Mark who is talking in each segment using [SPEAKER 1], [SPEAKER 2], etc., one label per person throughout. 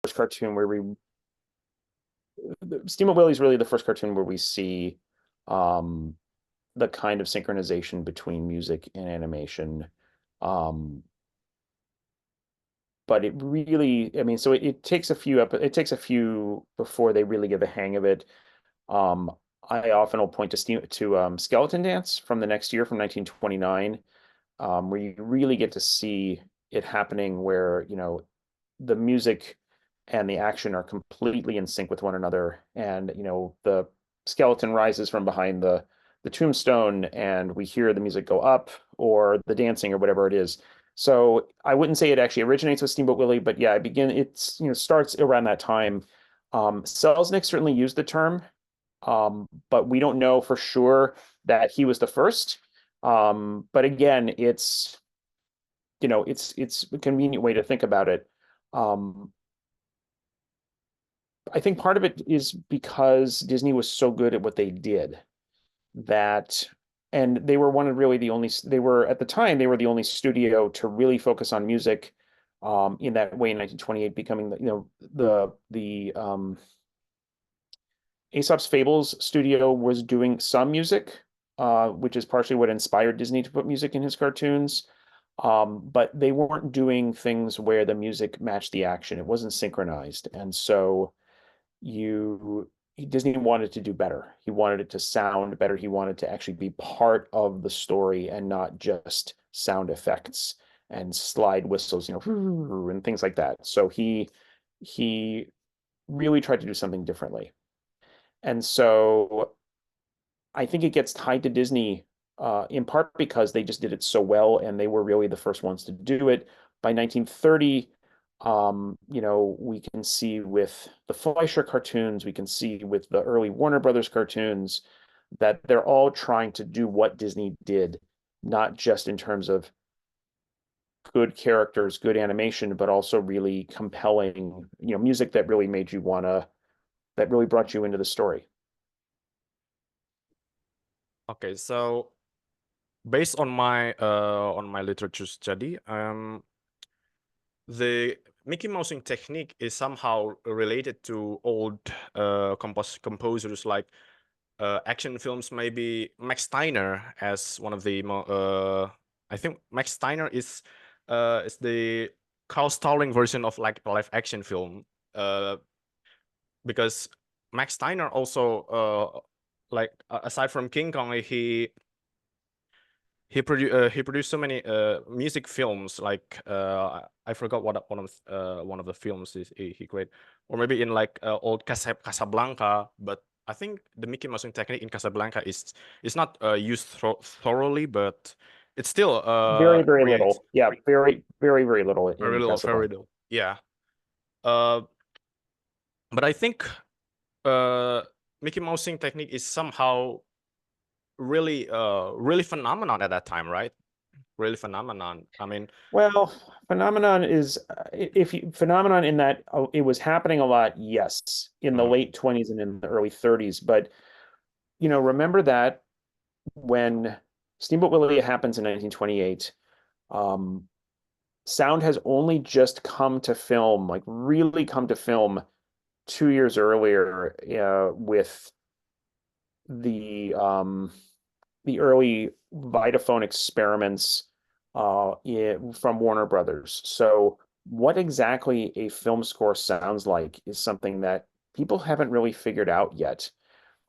[SPEAKER 1] first cartoon where Steamboat Willie is really the first cartoon where we see um, the kind of synchronization between music and animation. Um, but it really, I mean, so it takes a few it takes a few before they really get the hang of it. Um, I often will point to Skeleton Dance from the next year, from 1929, where you really get to see it happening, where the music and the action are completely in sync with one another, and the skeleton rises from behind the tombstone, and we hear the music go up, or the dancing, or whatever it is. So I wouldn't say it actually originates with Steamboat Willie, but yeah, it's starts around that time. Selznick certainly used the term, but we don't know for sure that he was the first. But again, it's a convenient way to think about it. Um, I think part of it is because Disney was so good at what they did that, and they were one of really the only, they were at the time, they were the only studio to really focus on music in that way in 1928, becoming the Aesop's Fables studio was doing some music, which is partially what inspired Disney to put music in his cartoons. But they weren't doing things where the music matched the action. It wasn't synchronized. And so you Disney wanted to do better. He wanted it to sound better. He wanted to actually be part of the story and not just sound effects and slide whistles, and things like that. So he really tried to do something differently. And so I think it gets tied to Disney in part because they just did it so well, and they were really the first ones to do it. By 1930, we can see with the Fleischer cartoons, we can see with the early Warner Brothers cartoons, that they're all trying to do what Disney did, not just in terms of good characters, good animation, but also really compelling, music that really made you that really brought you into the story.
[SPEAKER 2] Okay, so based on my literature study, the Mickey Mousing technique is somehow related to old composers like action films. Maybe Max Steiner as one of the I think Max Steiner is the Carl Stalling version of like a live action film, uh, because Max Steiner also like aside from King Kong, he produced so many music films, like I forgot what one of the films he created, or maybe in like old Casablanca. But I think the Mickey Mousing technique in Casablanca is not used thoroughly, but it's still
[SPEAKER 1] Very, very
[SPEAKER 2] creates
[SPEAKER 1] little. Yeah, very, very, very little
[SPEAKER 2] very
[SPEAKER 1] in
[SPEAKER 2] little, very
[SPEAKER 1] Casablanca.
[SPEAKER 2] little. Yeah. Uh, but I think uh, Mickey Mousing technique is somehow really phenomenon at that time, right? Really phenomenon. I mean,
[SPEAKER 1] Well, phenomenon is if you phenomenon in that it was happening a lot, yes, in the
[SPEAKER 2] mhm.
[SPEAKER 1] late 20s and in the early 30s. But remember that when Steamboat Willie happens in 1928, um, sound has only just come to film, like really come to film 2 years earlier, with the the early Vitaphone experiments from Warner Brothers. So what exactly a film score sounds like is something that people haven't really figured out yet.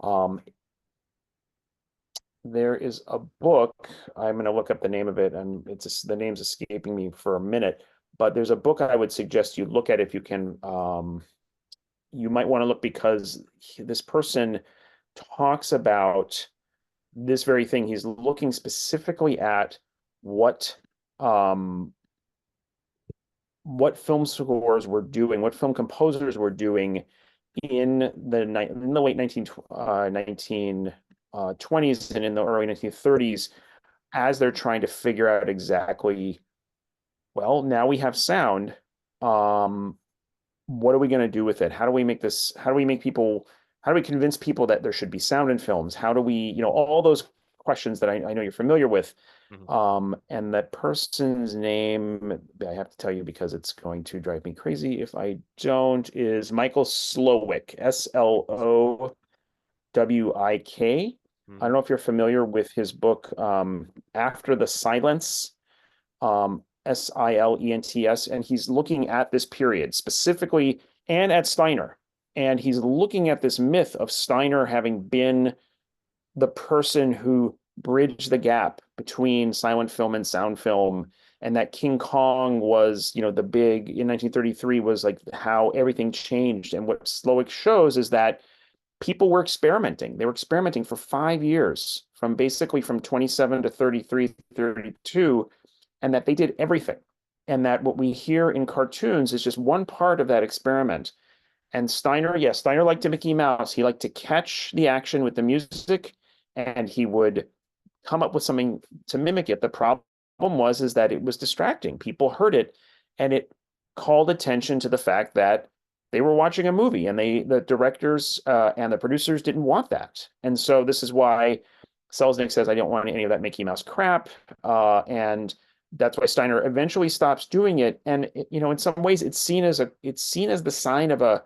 [SPEAKER 1] Um, there is a book, I'm going to look up the name of it, and the name's escaping me for a minute, but there's a book I would suggest you look at if you can. You might want to look because this person talks about this very thing. He's looking specifically at what um, what film scores were doing, what film composers were doing in the late 1920s and in the early 1930s, as they're trying to figure out exactly, well, now we have sound. Um, what are we going to do with it? How do we make how do we convince people that there should be sound in films? How do we, all those questions that I know you're familiar with.
[SPEAKER 2] Mhm.
[SPEAKER 1] And that person's name, I have to tell you because it's going to drive me crazy if I don't, is Michael Slowik, Slowik. I don't
[SPEAKER 2] Mhm.
[SPEAKER 1] know if you're familiar with his book, After the Silence, Silents, and he's looking at this period specifically and at Steiner. And he's looking at this myth of Steiner having been the person who bridged the gap between silent film and sound film, and that King Kong was, the big in 1933 was like how everything changed. And what Slowik shows is that people were experimenting. They were experimenting for 5 years, from basically from 27 to 33, 32, and that they did everything. And that what we hear in cartoons is just one part of that experiment. And Steiner, yes, Steiner liked to Mickey Mouse. He liked to catch the action with the music, and he would come up with something to mimic it. The problem was is that it was distracting. People heard it, and it called attention to the fact that they were watching a movie, and the directors and the producers didn't want that. And so this is why Selznick says, "I don't want any of that Mickey Mouse crap," and that's why Steiner eventually stops doing it. And in some ways, it's seen as the sign of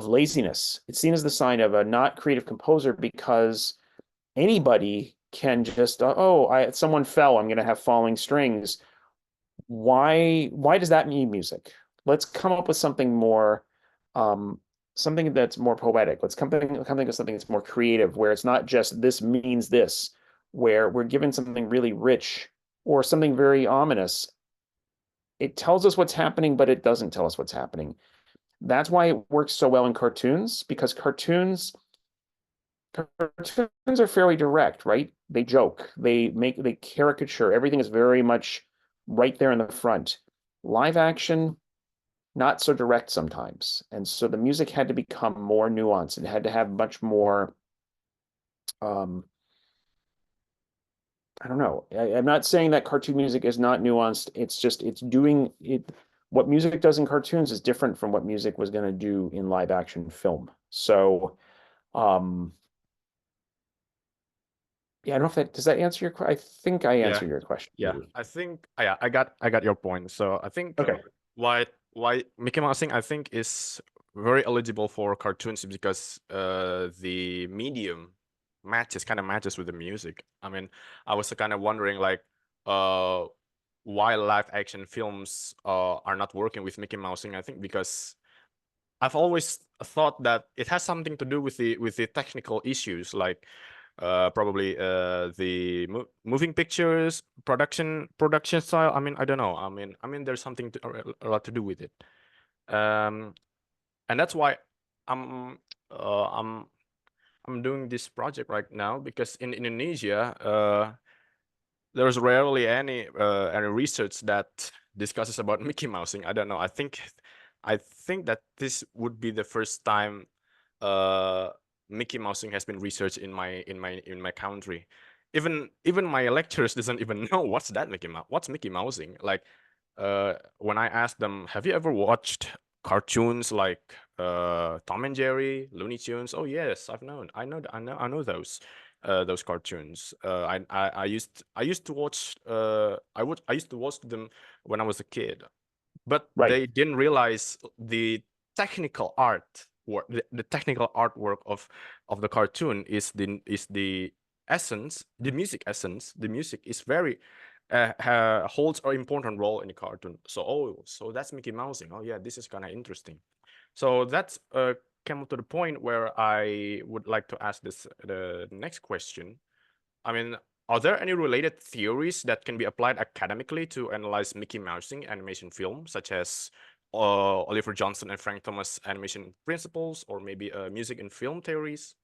[SPEAKER 1] laziness. It's seen as the sign of a not creative composer, because anybody can just someone fell, I'm going to have falling strings. Why does that need music? Let's come up with something more, um something that's more poetic. Let's come think of something that's more creative, where it's not just this means this, where we're given something really rich or something very ominous. It tells us what's happening, but it doesn't tell us what's happening. That's why it works so well in cartoons, because cartoons are fairly direct, right? They joke, they caricature. Everything is very much right there in the front. Live action, not so direct sometimes. And so the music had to become more nuanced. It had to have much more, um, I don't know. I'm not saying that cartoon music is not nuanced. It's just it's doing it. What music does in cartoons is different from what music was going to do in live action film. So, um, yeah, I don't know if that does that answer your question. I think I
[SPEAKER 2] Yeah,
[SPEAKER 1] answered your question,
[SPEAKER 2] yeah.
[SPEAKER 1] maybe.
[SPEAKER 2] I think yeah, I got your point. So I think
[SPEAKER 1] Okay.
[SPEAKER 2] why Mickey Mousing I think is very eligible for cartoons because the medium kind of matches with the music. I mean, I was kind of wondering like uh why live action films are not working with Mickey Mousing. I think because I've always thought that it has something to do with the technical issues, like probably the moving pictures, production style. I mean, I don't know. I mean, there's something a lot to do with it, um, and that's why I'm uh, I'm I'm doing this project right now because in Indonesia, there's rarely any research that discusses about Mickey Mousing. I don't know. I think that this would be the first time uh Mickey Mousing has been researched in my country. Even my lecturers doesn't even know what's Mickey Mousing. Like when I ask them, have you ever watched cartoons like Tom and Jerry, Looney Tunes? Oh yes, I know those cartoons. I used to watch I used to watch them when I was a kid, but
[SPEAKER 1] Right.
[SPEAKER 2] they didn't realize technical art the technical artwork of the cartoon is the essence, the music essence. The music is very holds an important role in the cartoon. So that's Mickey Mousing. Oh yeah, this is kind of interesting. So that's came to the point where I would like to ask the next question. I mean, are there any related theories that can be applied academically to analyze Mickey Mousing animation film, such as Oliver Johnson and Frank Thomas animation principles, or maybe music and film theories?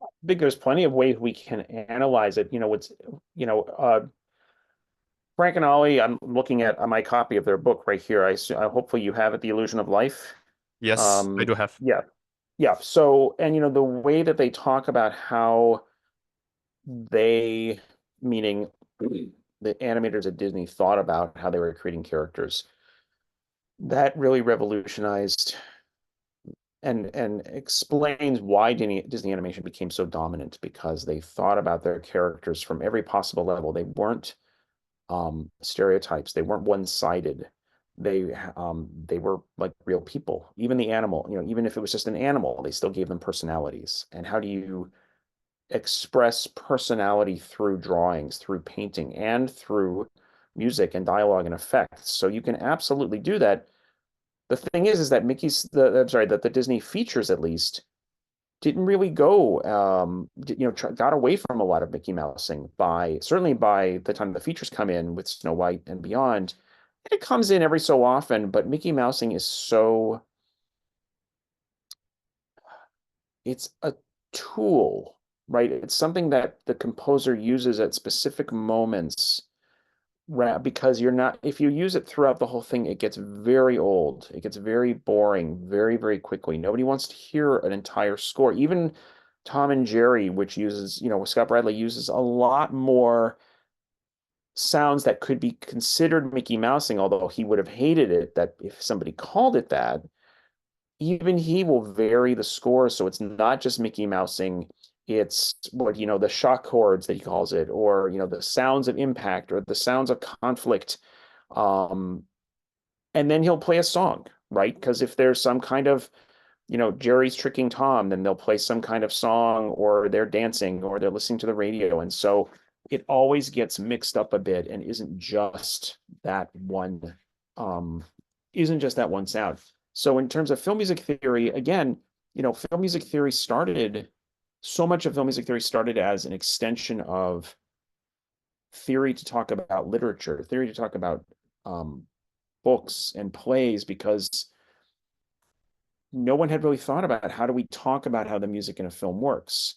[SPEAKER 1] I think there's plenty of ways we can analyze it. You know, uh, Frank and Ollie, I'm looking at my copy of their book right here. Hopefully you have it, The Illusion of Life.
[SPEAKER 2] Yes, I do have.
[SPEAKER 1] Yeah, yeah. So, and the way that they talk about how they, meaning the animators at Disney, thought about how they were creating characters, that really revolutionized and explains why Disney animation became so dominant, because they thought about their characters from every possible level. They weren't stereotypes. They weren't one-sided. They were like real people. Even the animal, even if it was just an animal, they still gave them personalities. And how do you express personality through drawings, through painting, and through music and dialogue and effects? So you can absolutely do that. The thing is that I'm sorry, that the Disney features at least didn't really go, got away from a lot of Mickey Mousing certainly by the time the features come in with Snow White and beyond. It comes in every so often, but Mickey Mousing is it's a tool, right? It's something that the composer uses at specific moments, because if you use it throughout the whole thing, it gets very old. It gets very boring very, very quickly. Nobody wants to hear an entire score. Even Tom and Jerry, which uses, Scott Bradley uses a lot more sounds that could be considered Mickey Mousing, although he would have hated it that if somebody called it that. Even he will vary the score, so it's not just Mickey Mousing. It's the shock chords that he calls it, or the sounds of impact, or the sounds of conflict. Um, and then he'll play a song, right? Because if there's some kind of, Jerry's tricking Tom, then they'll play some kind of song, or they're dancing, or they're listening to the radio. And so it always gets mixed up a bit and um, isn't just that one sound. So in terms of film music theory, again, film music theory so much of film music theory started as an extension of theory to talk about literature, theory to talk about um, books and plays, because no one had really thought about how do we talk about how the music in a film works.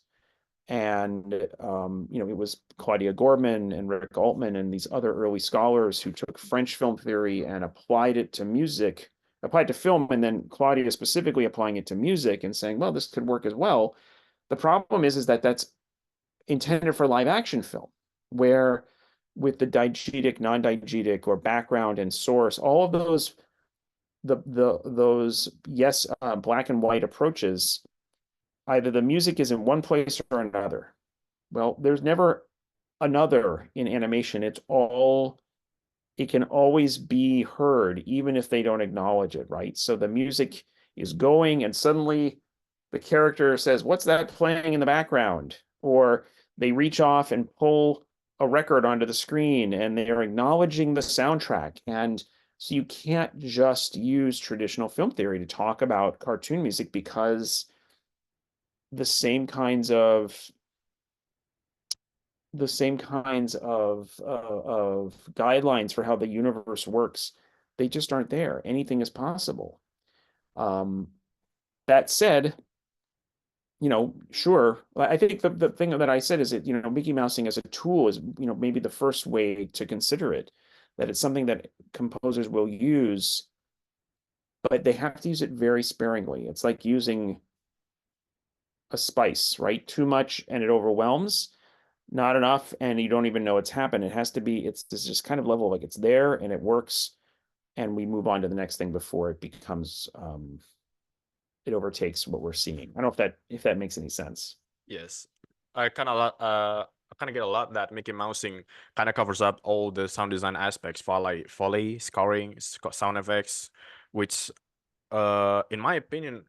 [SPEAKER 1] And it was Claudia Gorman and Rick Altman and these other early scholars who took French film theory and applied it to music, applied to film, and then Claudia specifically applying it to music and saying, well, this could work as well. The problem is that that's intended for live action film, where with the diegetic, non-diegetic, or background and source, all of those yes, black and white approaches, either the music is in one place or another. Well, there's never another in animation. It can always be heard, even if they don't acknowledge it, right? So the music is going, and suddenly the character says, what's that playing in the background? Or they reach off and pull a record onto the screen, and they're acknowledging the soundtrack. And so you can't just use traditional film theory to talk about cartoon music, because the same kinds of of guidelines for how the universe works, they just aren't there. Anything is possible. Um, that said, sure. I think the thing that I said is that, Mickey Mousing as a tool is, maybe the first way to consider it, that it's something that composers will use, but they have to use it very sparingly. It's like using a spice, right? Too much and it overwhelms, not enough and you don't even know it's happened. It's this just kind of level, like it's there and it works, and we move on to the next thing before it becomes it overtakes what we're seeing. I don't know if that makes any sense.
[SPEAKER 2] Yes, I kind of get a lot that Mickey Mousing kind of covers up all the sound design aspects, foley, scoring, sound effects, which, in my opinion,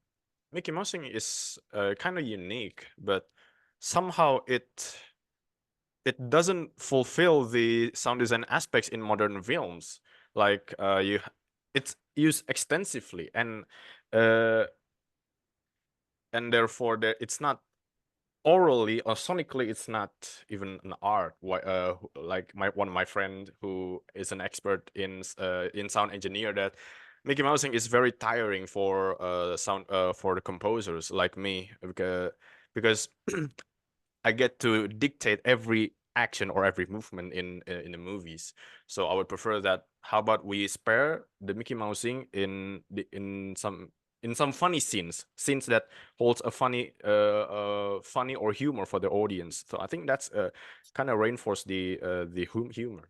[SPEAKER 2] Mickey Mousing is kind of unique, but somehow it doesn't fulfill the sound design aspects in modern films. Like it's used extensively, uh, and therefore it's not orally or sonically, it's not even an art. Like one of my friend who is an expert in sound engineer, that Mickey Mousing is very tiring for sound for the composers like me, because I get to dictate every action or every movement in the movies. So I would prefer that. How about we spare the Mickey Mousing in some funny scenes that holds a funny or humor for the audience. So I think that's kind of reinforce the humor.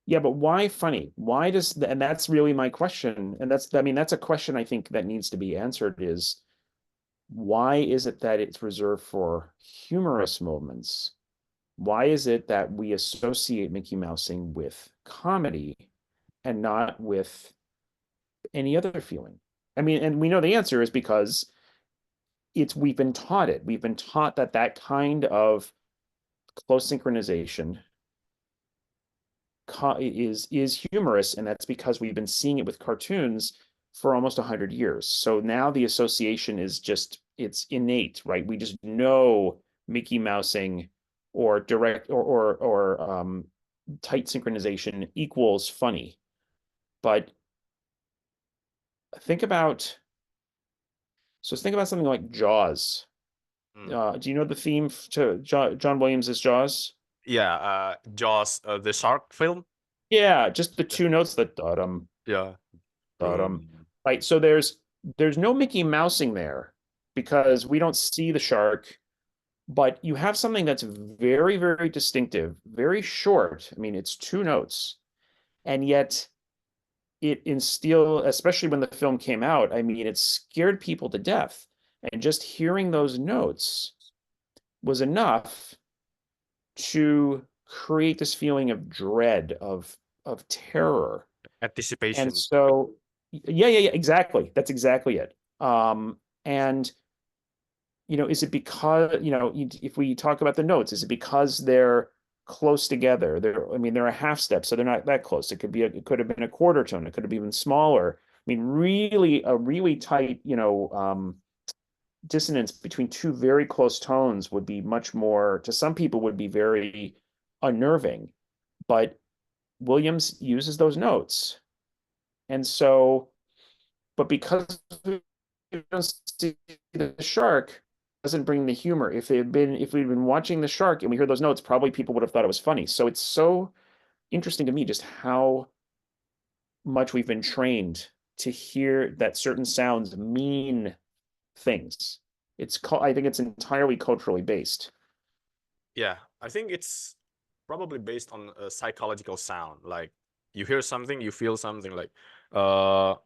[SPEAKER 1] Yeah, but why funny? Why does, and that's really my question. And that's, I mean, that's a question I think that needs to be answered is why is it that it's reserved for humorous moments? Why is it that we associate Mickey Mousing with comedy and not with any other feeling? I mean, and we know the answer is because we've been taught it. We've been taught that that kind of close synchronization is humorous, and that's because we've been seeing it with cartoons for almost 100 years. So now the association is just it's innate, right? We just know Mickey Mousing or direct or tight synchronization equals funny. But think about think about something like Jaws.
[SPEAKER 2] Mm.
[SPEAKER 1] Do you know the theme to John Williams's Jaws?
[SPEAKER 2] Yeah, Jaws, the shark film.
[SPEAKER 1] Yeah, just the
[SPEAKER 2] Yeah,
[SPEAKER 1] two notes that da-dum,
[SPEAKER 2] yeah.
[SPEAKER 1] da-dum.
[SPEAKER 2] Boom.
[SPEAKER 1] Right. So there's no Mickey Mousing there because we don't see the shark, but you have something that's very, very distinctive, very short. I mean, it's two notes, and yet it instill, especially when the film came out, I mean, it scared people to death. And just hearing those notes was enough to create this feeling of dread, of terror. And
[SPEAKER 2] Anticipation.
[SPEAKER 1] so, yeah, exactly. That's exactly it. And is it because, if we talk about the notes, is it because they're close together? I mean, they're a half step, so they're not that close. It could have been a quarter tone. It could have been even smaller. I mean, really, a really tight, dissonance between two very close tones would be much more, to some people, would be very unnerving. But Williams uses those notes. And so, but because we don't see the shark, doesn't bring the humor. If we'd been watching the shark and we heard those notes, probably people would have thought it was funny. So it's so interesting to me just how much we've been trained to hear that certain sounds mean things. I think it's entirely culturally based.
[SPEAKER 2] Yeah, I think it's probably based on a psychological sound. Like you hear something, you feel something. Like uh,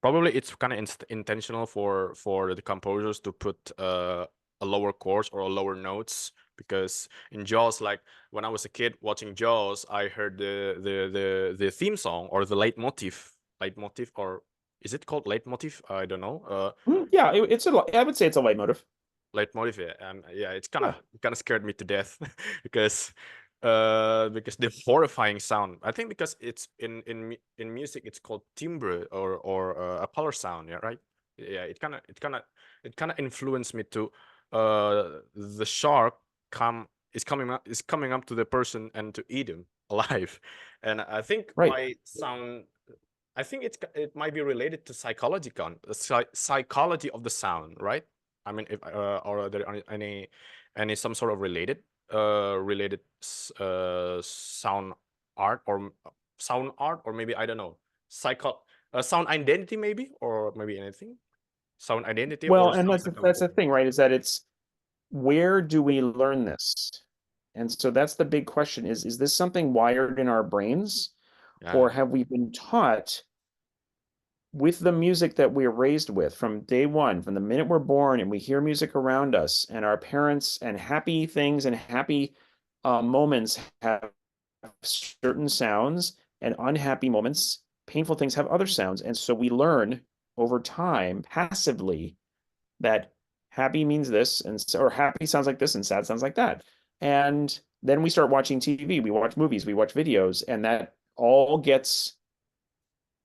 [SPEAKER 2] probably it's kind of intentional for the composers to put a lower chords or a lower notes, because in Jaws, like when I was a kid watching Jaws, I heard the theme song or the leitmotif, or is it called leitmotif? I don't know.
[SPEAKER 1] Yeah, I would say it's a leitmotif.
[SPEAKER 2] Leitmotif, yeah, and yeah, it's
[SPEAKER 1] Yeah.
[SPEAKER 2] kind of scared me to death because because the horrifying sound. I think because it's in music, it's called timbre or a color sound, yeah, right? Yeah, it kind of influenced me to the shark is coming up to the person and to eat him alive. And I think
[SPEAKER 1] Right.
[SPEAKER 2] my sound, I think it might be related to psychology of the sound, right? I mean, if or are there any some sort of related sound art or sound art, or maybe I don't know, sound identity, maybe, or maybe anything, sound identity
[SPEAKER 1] Well,
[SPEAKER 2] or
[SPEAKER 1] and
[SPEAKER 2] sound
[SPEAKER 1] that's
[SPEAKER 2] psychology.
[SPEAKER 1] the thing, right? Is that it's where do we learn this? And so that's the big question is this something wired in our brains,
[SPEAKER 2] Yeah,
[SPEAKER 1] or have we been taught with the music that we're raised with from day one, from the minute we're born, and we hear music around us, and our parents and happy things and happy moments have certain sounds, and unhappy moments, painful things have other sounds. And so we learn over time passively that happy means this, and or happy sounds like this, and sad sounds like that. And then we start watching TV, we watch movies, we watch videos, and that all gets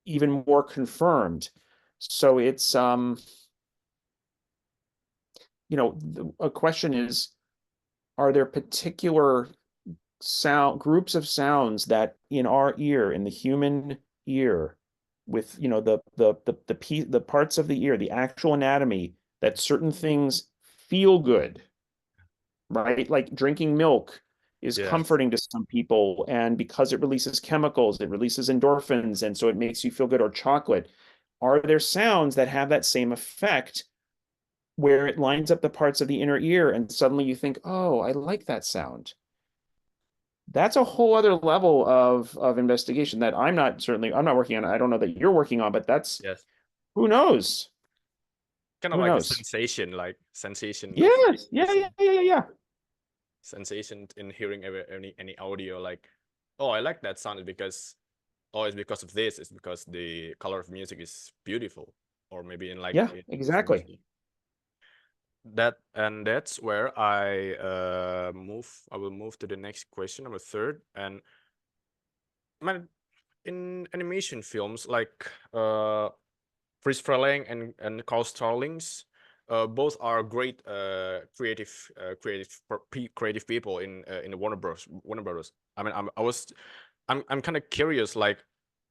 [SPEAKER 1] even more confirmed. So it's a question is, are there particular sound groups of sounds that in our ear, in the human ear, with the parts of the ear, the actual anatomy, that certain things feel good, right? Like drinking milk is
[SPEAKER 2] yes,
[SPEAKER 1] comforting to some people, and because it releases chemicals, it releases endorphins, and so it makes you feel good. Or chocolate. Are there sounds that have that same effect where it lines up the parts of the inner ear and suddenly you think, oh, I like that sound? that's a whole other level of investigation that I'm not working on. I don't know that you're working on, but that's
[SPEAKER 2] Yes.
[SPEAKER 1] who knows?
[SPEAKER 2] Kind of
[SPEAKER 1] Who
[SPEAKER 2] like a
[SPEAKER 1] knows?
[SPEAKER 2] sensation, like sensation of
[SPEAKER 1] Yes, yeah, yeah,
[SPEAKER 2] listen,
[SPEAKER 1] yeah, yeah, yeah.
[SPEAKER 2] sensation in hearing any audio. Like, oh, I like that sound because, oh, it's because of this. It's because the color of music is beautiful, or maybe in like
[SPEAKER 1] Yeah,
[SPEAKER 2] in
[SPEAKER 1] exactly.
[SPEAKER 2] music. That and that's where I will move to the next question, number third. And man, in animation films like Chris Freleng and Carl Starlings, both are great creative people in the Warner Bros. Warner Bros. I mean, I'm kind of curious, like,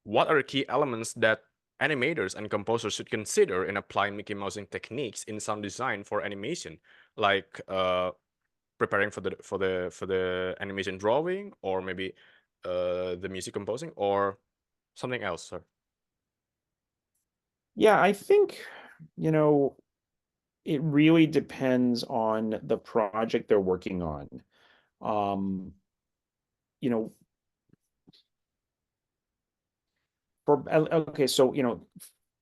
[SPEAKER 2] what are the key elements that animators and composers should consider in applying Mickey Mousing techniques in sound design for animation, like preparing for the animation drawing, or maybe the music composing, or something else, sir.
[SPEAKER 1] Yeah, I think, you know, it really depends on the project they're working on. Um, you know, okay, so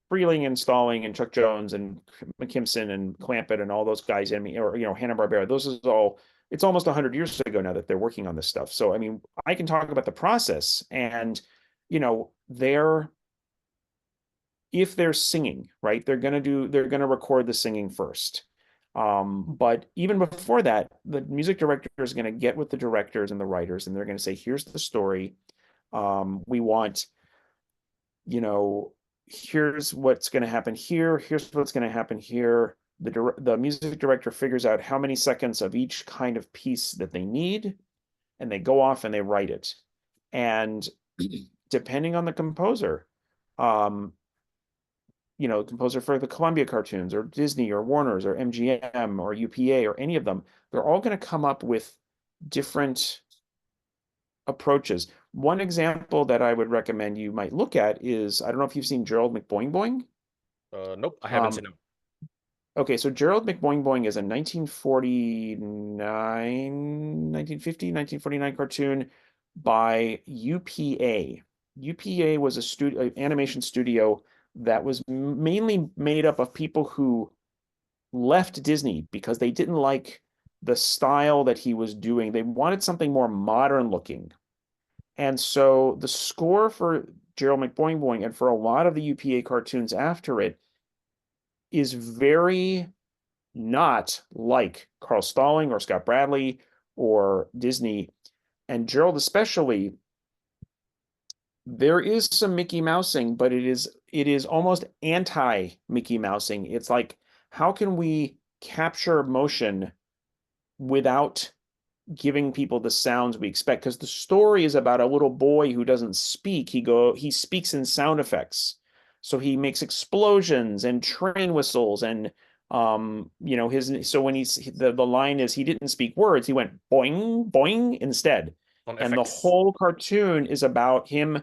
[SPEAKER 1] Freeling and Stalling and Chuck Jones and McKimson and Clampett and all those guys, or Hanna-Barbera, those is all, it's almost 100 years ago now that they're working on this stuff. So I mean, I can talk about the process, and they're, if they're singing, right, they're gonna record the singing first. But even before that, the music director is going to get with the directors and the writers, and they're going to say, here's the story. We want, you know, here's what's going to happen here. Here's what's going to happen here. The music director figures out how many seconds of each kind of piece that they need, and they go off and they write it. And depending on the composer, um, composer for the Columbia cartoons or Disney or Warner's or MGM or UPA or any of them, they're all going to come up with different approaches. One example that I would recommend you might look at is, I don't know if you've seen Gerald McBoing Boing.
[SPEAKER 2] Nope, I haven't
[SPEAKER 1] Um,
[SPEAKER 2] seen them.
[SPEAKER 1] okay, so Gerald McBoing Boing is a 1949, 1950, 1949 cartoon by UPA. UPA was a studio, animation studio that was mainly made up of people who left Disney because they didn't like the style that he was doing. They wanted something more modern looking. And so the score for Gerald McBoing Boing and for a lot of the UPA cartoons after it is very not like Carl Stalling or Scott Bradley or Disney. And Gerald especially, there is some Mickey Mousing, but it is almost anti Mickey Mousing. It's like, how can we capture motion without giving people the sounds we expect? Because the story is about a little boy who doesn't speak. He speaks in sound effects. So he makes explosions and train whistles and his so when the line is, he didn't speak words, he went boing boing instead.
[SPEAKER 2] On
[SPEAKER 1] And the
[SPEAKER 2] FX.
[SPEAKER 1] whole cartoon is about him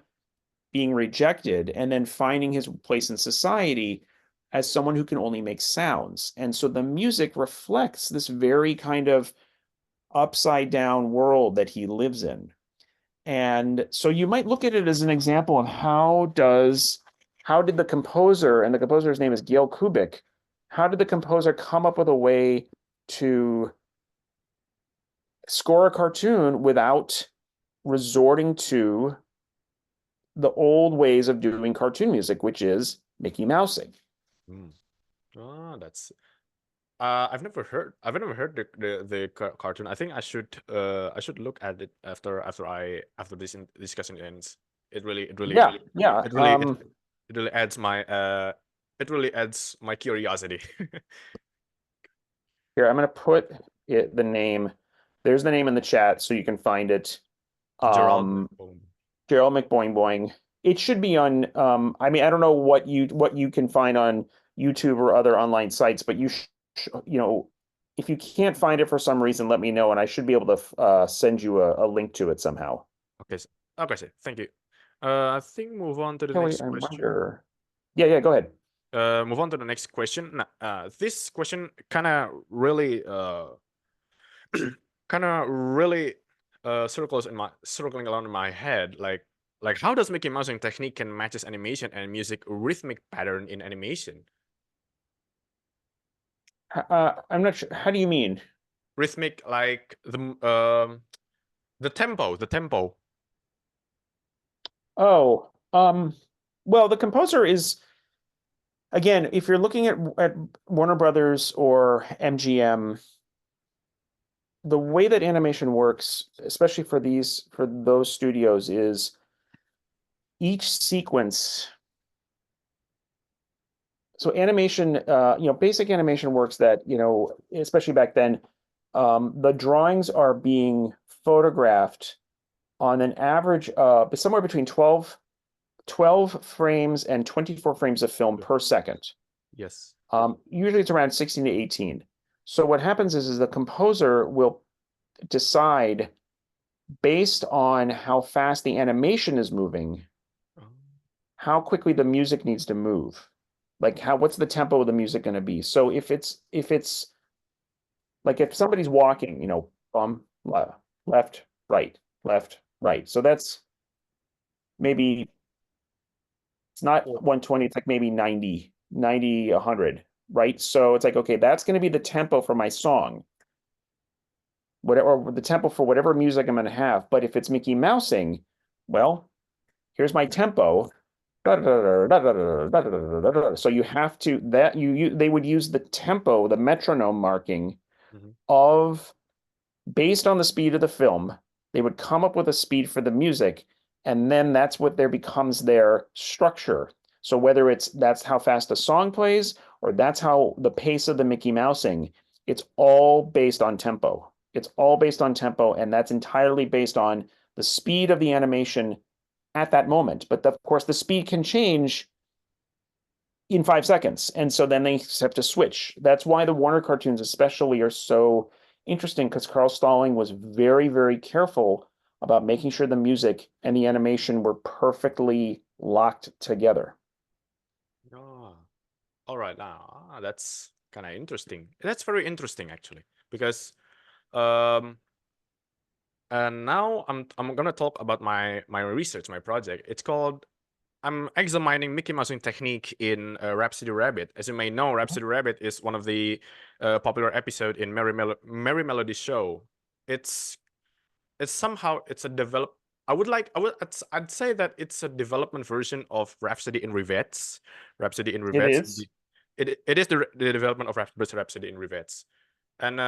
[SPEAKER 1] being rejected and then finding his place in society as someone who can only make sounds. And so the music reflects this very kind of upside down world that he lives in. And so you might look at it as an example of how did the composer, and the composer's name is Gail Kubik, how did the composer come up with a way to score a cartoon without resorting to the old ways of doing cartoon music, which is Mickey Mousing?
[SPEAKER 2] Mm. Ah, that's I've never heard the cartoon. I think I should look at it after this discussion ends. It really it really
[SPEAKER 1] Yeah, yeah.
[SPEAKER 2] it really it, it really adds my curiosity.
[SPEAKER 1] Here, I'm going to put the name. There's the name in the chat so you can find it.
[SPEAKER 2] Gerald
[SPEAKER 1] Um,
[SPEAKER 2] McBone.
[SPEAKER 1] Gerald McBoing Boing. It should be on. I mean, I don't know what you can find on YouTube or other online sites, but if you can't find it for some reason, let me know, and I should be able to send you a link to it somehow.
[SPEAKER 2] Okay, okay, sir. Thank you. I think move on to the
[SPEAKER 1] Kelly,
[SPEAKER 2] next
[SPEAKER 1] I
[SPEAKER 2] question.
[SPEAKER 1] wonder. Yeah, yeah, go ahead.
[SPEAKER 2] Move on to the next question. This question kind of really circling around in my head, like how does Mickey Mousing technique can matches animation and music rhythmic pattern in animation?
[SPEAKER 1] I'm not sure. How do you mean?
[SPEAKER 2] Rhythmic, like the tempo.
[SPEAKER 1] Oh, well, the composer is, again, if you're looking at Warner Brothers or MGM, the way that animation works, especially for those studios, is each sequence. So animation, basic animation works that, especially back then, the drawings are being photographed on an average somewhere between 12 frames and 24 frames of film per second.
[SPEAKER 2] Yes.
[SPEAKER 1] Usually it's around 16 to 18. So what happens is the composer will decide based on how fast the animation is moving,
[SPEAKER 2] Oh.
[SPEAKER 1] how quickly the music needs to move. Like what's the tempo of the music going to be? So if it's like if somebody's walking, left, right, left, right. So that's maybe it's not
[SPEAKER 2] Oh.
[SPEAKER 1] 120, it's like maybe 90, 100, right? So it's like, okay, that's going to be the tempo for my song, whatever, or the tempo for whatever music I'm going to have. But if it's Mickey Mousing, well, here's my tempo. So you have to that you they would use the tempo, the metronome marking
[SPEAKER 2] Mhm.
[SPEAKER 1] of based on the speed of the film. They would come up with a speed for the music, and then that's what there becomes their structure. So whether that's how fast a song plays or that's how the pace of the Mickey Mousing, it's all based on tempo. It's all based on tempo, and that's entirely based on the speed of the animation at that moment. But of course, the speed can change in 5 seconds. And so then they have to switch. That's why the Warner cartoons, especially, are so interesting because Carl Stalling was very, very careful about making sure the music and the animation were perfectly locked together.
[SPEAKER 2] Oh. All right. Now that's kind of interesting. That's very interesting actually, because um and now I'm gonna talk about my research, my project. It's called I'm examining Mickey Mousing technique in Rhapsody Rabbit. As you may know, Rhapsody Rabbit is one of the popular episode in Merrie Melodies show. It's it's somehow it's a develop. I'd say that it's a development version of Rhapsody in Rivets. Rhapsody in
[SPEAKER 1] It
[SPEAKER 2] Rivets.
[SPEAKER 1] is.
[SPEAKER 2] It is the development of Rhapsody in Rivets. And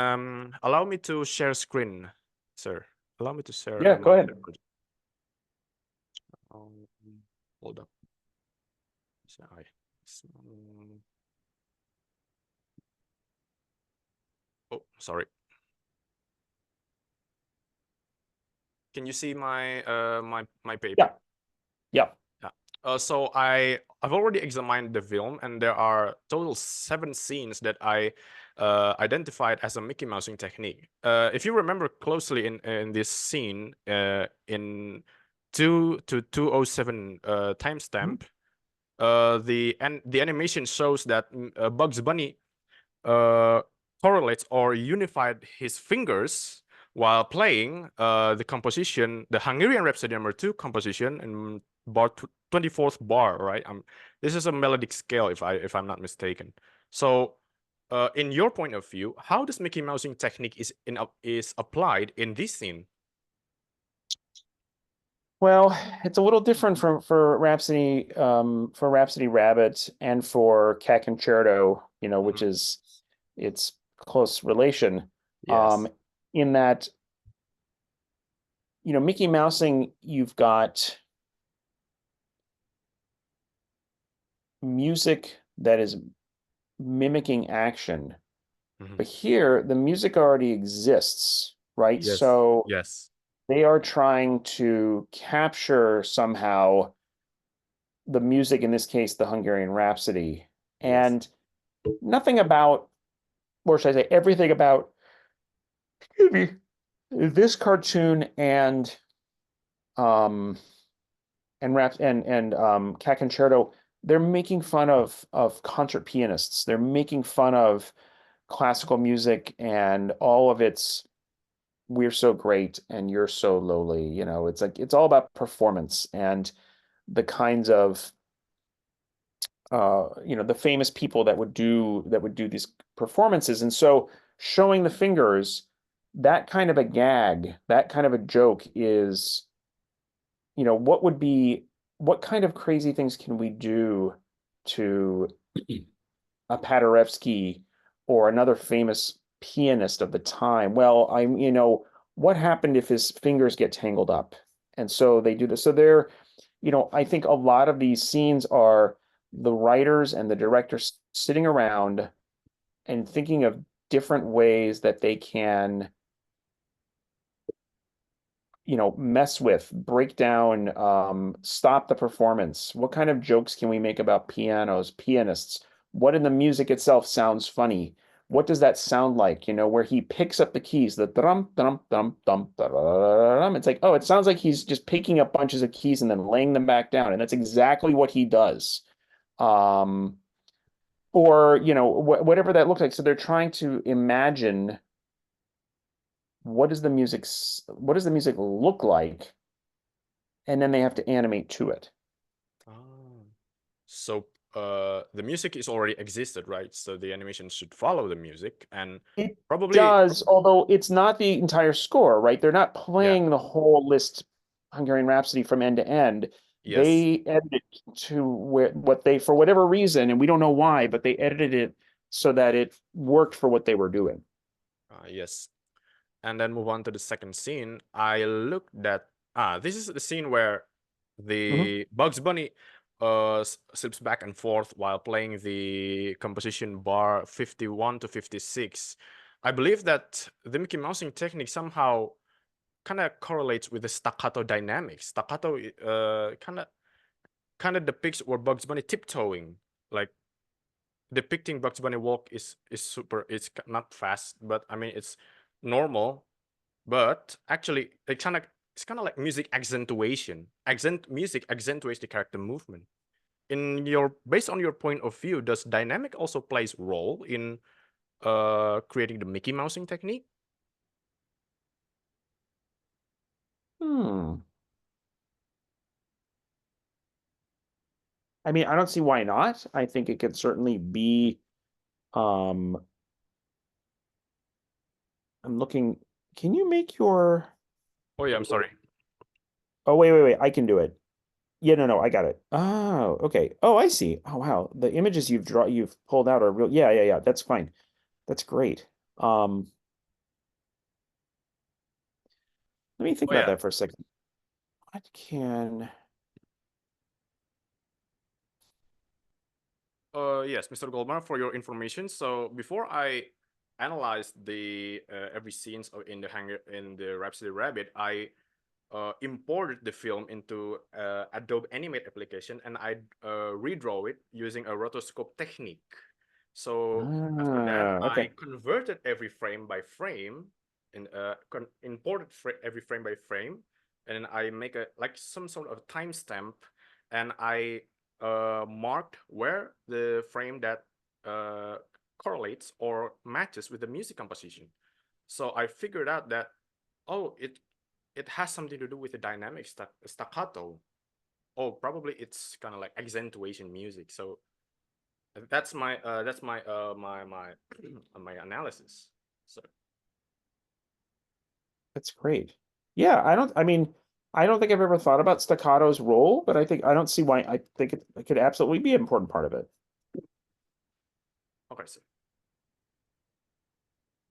[SPEAKER 2] allow me to share screen, sir. Allow me to share
[SPEAKER 1] Yeah, go
[SPEAKER 2] my
[SPEAKER 1] ahead.
[SPEAKER 2] project. Um, hold up. Sorry. Oh, sorry. Can you see my my paper?
[SPEAKER 1] Yeah, yeah.
[SPEAKER 2] Yeah. So I've already examined the film, and there are total 7 scenes that I identified as a Mickey Mousing technique. If you remember closely in this scene, in 2 to 207
[SPEAKER 1] Mhm.
[SPEAKER 2] timestamp, the animation shows that Bugs Bunny correlates or unified his fingers while playing the composition, the Hungarian Rhapsody number 2 composition in bar 24th bar, right? This is a melodic scale, if I'm not mistaken. So, in your point of view, how does Mickey Mousing technique is applied in this scene?
[SPEAKER 1] Well, it's a little different for Rhapsody Rabbit and for Cat Concerto, which
[SPEAKER 2] Mhm.
[SPEAKER 1] is its close relation. Um,
[SPEAKER 2] Yes.
[SPEAKER 1] in that, Mickey Mousing, you've got music that is mimicking action.
[SPEAKER 2] Mhm.
[SPEAKER 1] But here, the music already exists, right?
[SPEAKER 2] Yes.
[SPEAKER 1] So
[SPEAKER 2] Yes.
[SPEAKER 1] they are trying to capture somehow the music, in this case, the Hungarian Rhapsody.
[SPEAKER 2] Yes.
[SPEAKER 1] And nothing about, or should I say, everything about, excuse me, this cartoon um and Cat Concerto, they're making fun of concert pianists. They're making fun of classical music and all of its we're so great and you're so lowly. You know, it's like it's all about performance and the kinds of you know, the famous people that would do these performances. And so showing the fingers, that kind of a gag, that kind of a joke is, you know, what kind of crazy things can we do to a Paderewski or another famous pianist of the time? Well, you know, what happened if his fingers get tangled up? And so they do this. So they're, you know, I think a lot of these scenes are the writers and the directors sitting around and thinking of different ways that they can, you know, mess with, break down, stop the performance. What kind of jokes can we make about pianos, pianists? What in the music itself sounds funny? What does that sound like? You know, where he picks up the keys, the drum, drum, drum, drum, drum. It's like, oh, it sounds like he's just picking up bunches of keys and then laying them back down. And that's exactly what he does. Um, or, you know, whatever that looks like. So they're trying to imagine what does the music look like, and then they have to animate to it.
[SPEAKER 2] Ah. So the music is already existed, right? So the animation should follow the music and
[SPEAKER 1] It
[SPEAKER 2] probably,
[SPEAKER 1] does, although it's not the entire score, right? They're not
[SPEAKER 2] yeah,
[SPEAKER 1] playing the whole Liszt Hungarian Rhapsody from end to end.
[SPEAKER 2] yes,
[SPEAKER 1] They edited to where what they, for whatever reason, and we don't know why, but they edited it so that it worked for what they were doing.
[SPEAKER 2] yes. And then move on to the second scene. I looked at this is the scene where
[SPEAKER 1] Mhm.
[SPEAKER 2] the Bugs Bunny slips back and forth while playing the composition bar 51 to 56. I believe that the Mickey Mousing technique somehow kind of correlates with the staccato dynamics. Staccato kind of depicts where Bugs Bunny tiptoeing, like depicting Bugs Bunny walk is super. It's not fast, but I mean it's normal. But actually, it's kind of like music accentuation. Music accentuates the character movement. Based on your point of view, does dynamic also plays role in creating the Mickey Mousing technique?
[SPEAKER 1] Hmm. I mean, I don't see why not. I think it could certainly be. Um, I'm looking. Can you make your?
[SPEAKER 2] Oh yeah, I'm sorry.
[SPEAKER 1] Oh, wait. I can do it. Yeah, no, I got it. Oh, okay. Oh, I see. Oh, wow. The images you've pulled out are real. Yeah. That's fine. That's great. Um, Let me think
[SPEAKER 2] Oh
[SPEAKER 1] about
[SPEAKER 2] yeah.
[SPEAKER 1] that for a second. What can
[SPEAKER 2] Yes, Mr. Goldmark, for your information. So before I analyze the every scenes in the Rhapsody Rabbit, I imported the film into Adobe Animate application and I redraw it using a rotoscope technique. So after that, I
[SPEAKER 1] okay.
[SPEAKER 2] converted every frame by frame and imported every frame by frame, and I make a like some sort of timestamp, and I marked where the frame that uh, correlates or matches with the music composition. So I figured out that oh, it has something to do with the dynamic staccato. Oh, probably it's kind of like accentuation music. So that's my my analysis. So
[SPEAKER 1] That's great. Yeah, I mean, I don't think I've ever thought about staccato's role, but I don't see why I think it could absolutely be an important part of it.
[SPEAKER 2] okay, so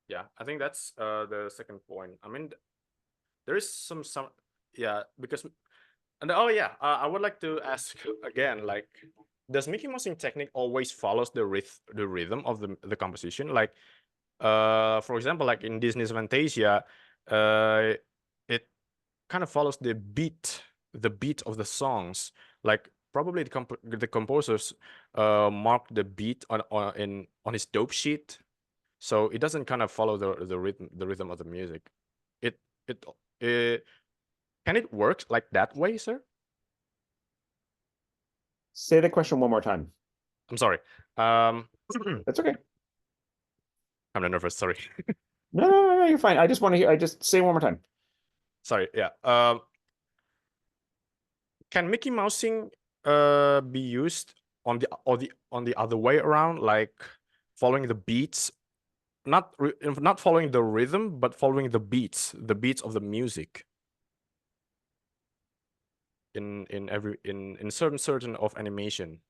[SPEAKER 2] yeah, I think that's the second point. I mean, there is some yeah because and oh yeah, I would like to ask again, like, does Mickey Mousing technique always follows the rhythm of the composition? Like, for example, like in Disney's Fantasia, uh, it kind of follows the beat of the songs. Like probably the composers mark the beat on his dope sheet, so it doesn't kind of follow the rhythm of the music. It it can it work like that way, sir?
[SPEAKER 1] Say the question one more time.
[SPEAKER 2] I'm sorry. Um,
[SPEAKER 1] That's okay.
[SPEAKER 2] I'm nervous. Sorry.
[SPEAKER 1] No, you're fine. I just want to hear. I just say it one more time.
[SPEAKER 2] Sorry, yeah. Can Mickey Mousing be used on the other way around, like following the beats, not following the rhythm, but following the beats of the music in certain of animation.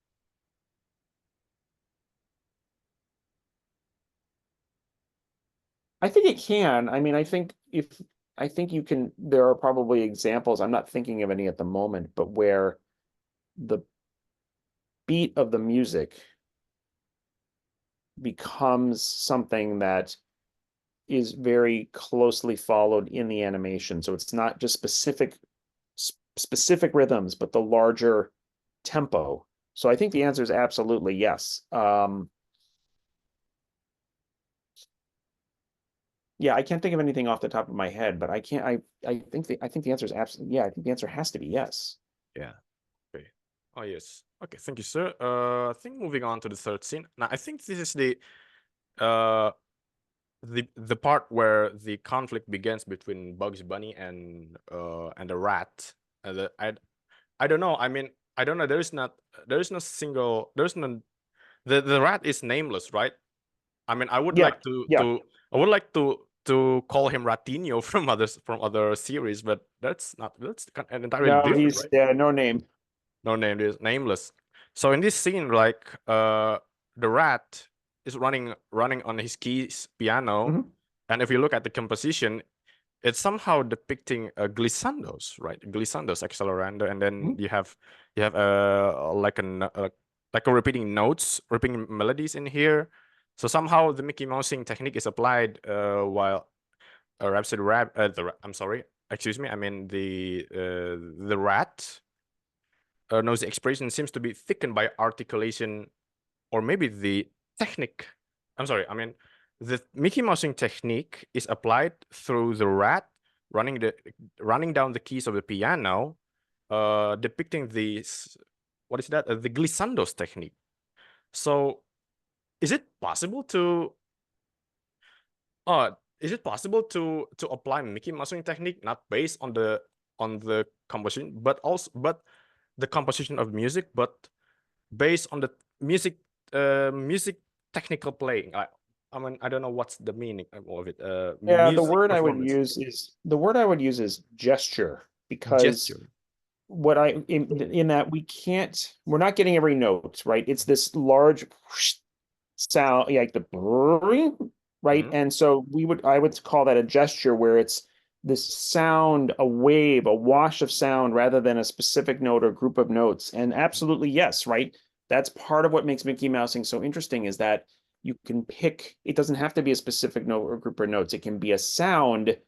[SPEAKER 1] I think it can. I mean, I think you can. There are probably examples. I'm not thinking of any at the moment, but where the beat of the music becomes something that is very closely followed in the animation. So it's not just specific rhythms, but the larger tempo. So I think the answer is absolutely yes. Yeah, I can't think of anything off the top of my head, but I can't. I think the answer is absolutely yeah. I think the answer has to be yes.
[SPEAKER 2] Yeah. Okay. Oh yes. Okay. Thank you, sir. I think moving on to the third scene. Now, I think this is uh the part where the conflict begins between Bugs Bunny and the rat. I don't know. I mean, I don't know. There is no single. There's no the rat is nameless, right? I mean,
[SPEAKER 1] Yeah, yeah.
[SPEAKER 2] I would like to call him Ratinho from other series, but that's entirely
[SPEAKER 1] No,
[SPEAKER 2] different,
[SPEAKER 1] he's
[SPEAKER 2] right?
[SPEAKER 1] yeah, no name.
[SPEAKER 2] No name is nameless. So in this scene, like the rat is running on his keys piano,
[SPEAKER 1] Mhm,
[SPEAKER 2] and if you look at the composition, it's somehow depicting glissandos, right? Glissandos, accelerando, and then
[SPEAKER 1] mhm,
[SPEAKER 2] you have like a repeating notes, repeating melodies in here. So somehow the Mickey Mousing technique is applied while Rhapsody Rabbit. I'm sorry, excuse me. I mean the rat knows the expression seems to be thickened by articulation, or maybe the technique. I'm sorry. I mean the Mickey Mousing technique is applied through the rat running the running down the keys of the piano, depicting what is that? The glissandos technique. So is it possible to uh is it possible to apply Mickey Mousing technique not based on the composition, but the composition of music, but based on the music music technical playing? I mean, I don't know what's the meaning of it.
[SPEAKER 1] Yeah,
[SPEAKER 2] Music performance,
[SPEAKER 1] the word I would use is gesture because
[SPEAKER 2] gesture.
[SPEAKER 1] what in that we're not getting every note, right? It's this large sound like the right.
[SPEAKER 2] Mhm.
[SPEAKER 1] And so I would call that a gesture where it's this sound, a wave, a wash of sound rather than a specific note or group of notes. And absolutely yes, right? That's part of what makes Mickey Mousing so interesting is that you can pick, it doesn't have to be a specific note or group of notes. It can be a sound